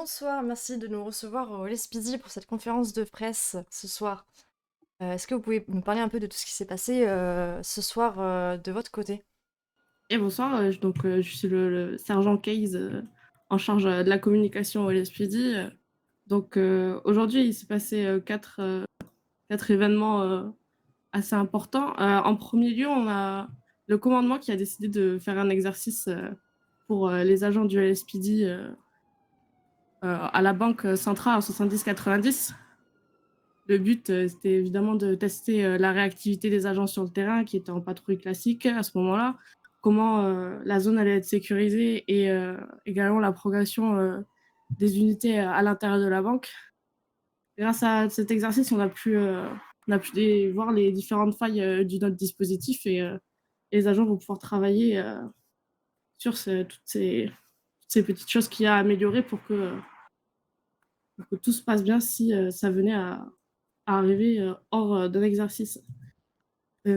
bonsoir, merci de nous recevoir au LSPD pour cette conférence de presse ce soir. Est-ce que vous pouvez nous parler un peu de tout ce qui s'est passé ce soir de votre côté? Et bonsoir, je suis le sergent Case en charge de la communication au LSPD. Aujourd'hui, il s'est passé quatre événements assez importants. En premier lieu, on a le commandement qui a décidé de faire un exercice pour les agents du LSPD à la banque centrale en 70-90. Le but, c'était évidemment de tester la réactivité des agents sur le terrain qui étaient en patrouille classique à ce moment-là, comment la zone allait être sécurisée et également la progression des unités à l'intérieur de la banque. Grâce à cet exercice, on a pu voir les différentes failles de notre dispositif et les agents vont pouvoir travailler sur toutes ces petites choses qu'il y a à améliorer pour que tout se passe bien si ça venait à arriver hors d'un exercice.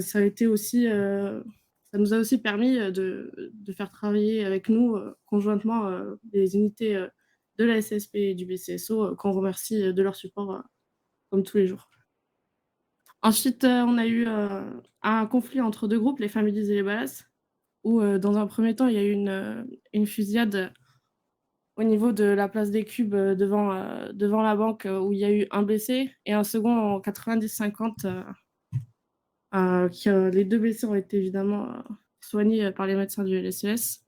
Ça a été aussi, ça nous a aussi permis de faire travailler avec nous conjointement les unités de la SSP et du BCSO qu'on remercie de leur support comme tous les jours. Ensuite, on a eu un conflit entre deux groupes, les Families et les Ballas, où dans un premier temps, il y a eu une fusillade au niveau de la place des Cubes devant la banque où il y a eu un blessé et un second en 90-50 les deux blessés ont été évidemment soignés par les médecins du LSES.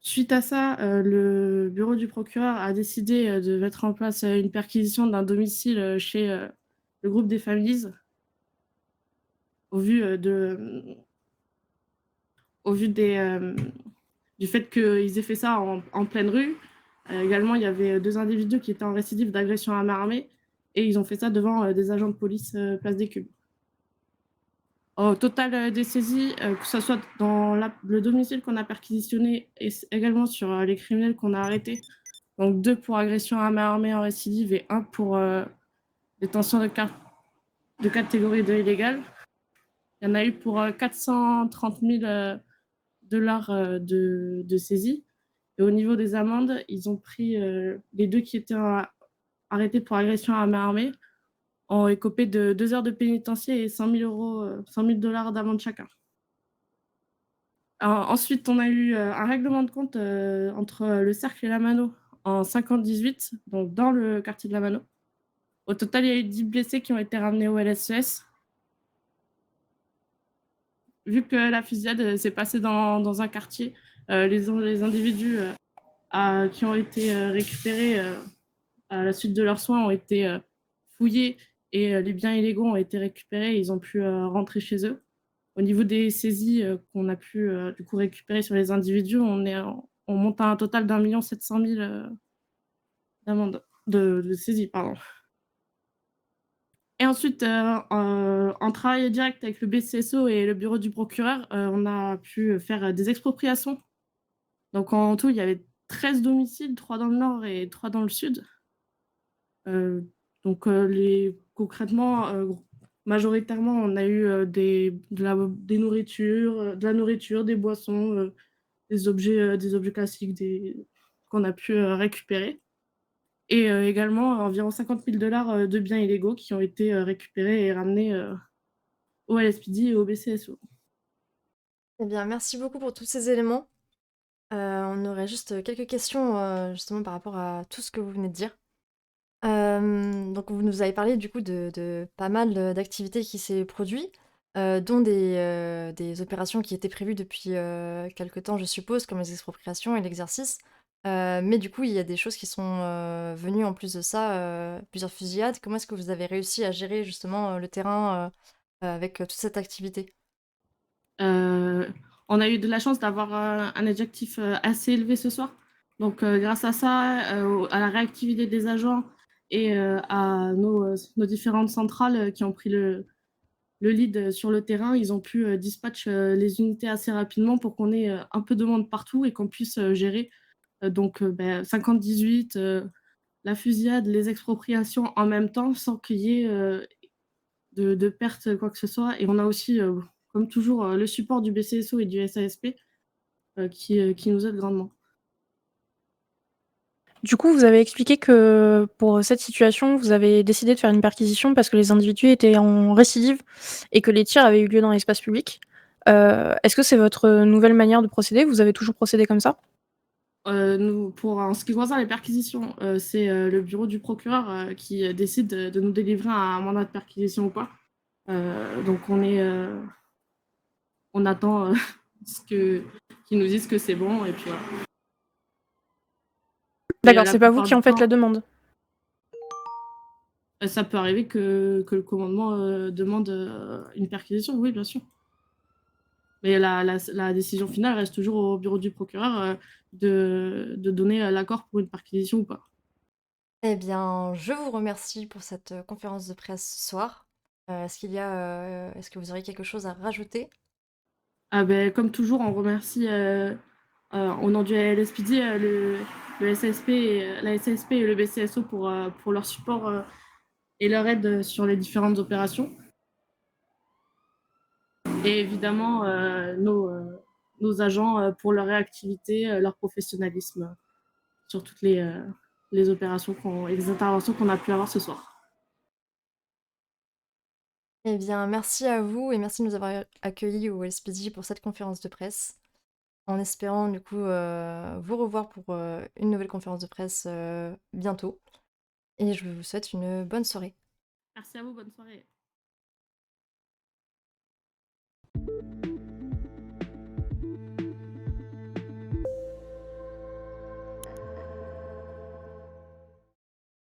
Suite à ça, le bureau du procureur a décidé de mettre en place une perquisition d'un domicile chez le groupe des familles au vu, au vu du fait qu'ils aient fait ça en pleine rue. Également, il y avait deux individus qui étaient en récidive d'agression à main armée et ils ont fait ça devant des agents de police place des Cubes. Au total des saisies, que ce soit dans le domicile qu'on a perquisitionné et également sur les criminels qu'on a arrêtés, donc 2 pour agression à main armée en récidive et 1 pour détention de catégorie 2 illégale. Il y en a eu pour 430 000 dollars de saisie. Et au niveau des amendes, ils ont pris les deux qui étaient arrêtés pour agression à main armée ont écopé de 2 heures de pénitencier et 100 000 euros, 100 000 dollars d'amende chacun. Ensuite, on a eu un règlement de compte entre le Cercle et la Mano en 50-18, donc dans le quartier de la Mano. Au total, il y a eu 10 blessés qui ont été ramenés au LSES. Vu que la fusillade s'est passée dans un quartier, les individus qui ont été récupérés à la suite de leurs soins ont été fouillés et les biens illégaux ont été récupérés et ils ont pu rentrer chez eux. Au niveau des saisies qu'on a pu du coup récupérer sur les individus, on monte à un total d'1 700 000 d'amende, de saisies, pardon. Et ensuite, en travail direct avec le BCSO et le bureau du procureur, on a pu faire des expropriations. Donc en tout, il y avait 13 domiciles, 3 dans le nord et 3 dans le sud. Euh, concrètement, majoritairement, on a eu de la nourriture, des boissons, des objets classiques qu'on a pu récupérer. Et également environ 50 000 dollars de biens illégaux qui ont été récupérés et ramenés au LSPD et au BCSO. Eh bien, merci beaucoup pour tous ces éléments. On aurait juste quelques questions justement par rapport à tout ce que vous venez de dire. Donc vous nous avez parlé du coup de pas mal d'activités qui s'est produit, dont des opérations qui étaient prévues depuis quelque temps, je suppose, comme les expropriations et l'exercice. Mais du coup, il y a des choses qui sont venues en plus de ça, plusieurs fusillades. Comment est-ce que vous avez réussi à gérer justement le terrain avec toute cette activité? Euh, on a eu de la chance d'avoir un adjectif assez élevé ce soir. Donc, grâce à ça, à la réactivité des agents et à nos différentes centrales qui ont pris le lead sur le terrain, ils ont pu dispatch les unités assez rapidement pour qu'on ait un peu de monde partout et qu'on puisse gérer 50-18, la fusillade, les expropriations en même temps sans qu'il y ait de pertes, quoi que ce soit. Et on a aussi, comme toujours, le support du BCSO et du SASP qui nous aide grandement. Du coup, vous avez expliqué que pour cette situation, vous avez décidé de faire une perquisition parce que les individus étaient en récidive et que les tirs avaient eu lieu dans l'espace public. Est-ce que c'est votre nouvelle manière de procéder? Vous avez toujours procédé comme ça? Nous, en ce qui concerne les perquisitions, c'est le bureau du procureur qui décide de nous délivrer un mandat de perquisition ou pas. Donc on attend qu'ils nous disent que c'est bon et puis voilà. Mais D'accord, la c'est pas vous plupart qui du en faites temps, la demande? ça peut arriver que le commandement demande une perquisition, oui, bien sûr. Mais la décision finale reste toujours au bureau du procureur de donner l'accord pour une perquisition ou pas. Eh bien, je vous remercie pour cette, conférence de presse ce soir. Est-ce que vous auriez quelque chose à rajouter? Ah ben, comme toujours, on remercie au nom du LSPD le SSP la SSP et le BCSO pour leur support et leur aide sur les différentes opérations. Et évidemment, nos agents pour leur réactivité, leur professionnalisme sur toutes les opérations et les interventions qu'on a pu avoir ce soir. Eh bien, merci à vous et merci de nous avoir accueillis au LSPD pour cette conférence de presse. En espérant du coup, vous revoir pour, une nouvelle conférence de presse, bientôt et je vous souhaite une bonne soirée. Merci à vous, bonne soirée.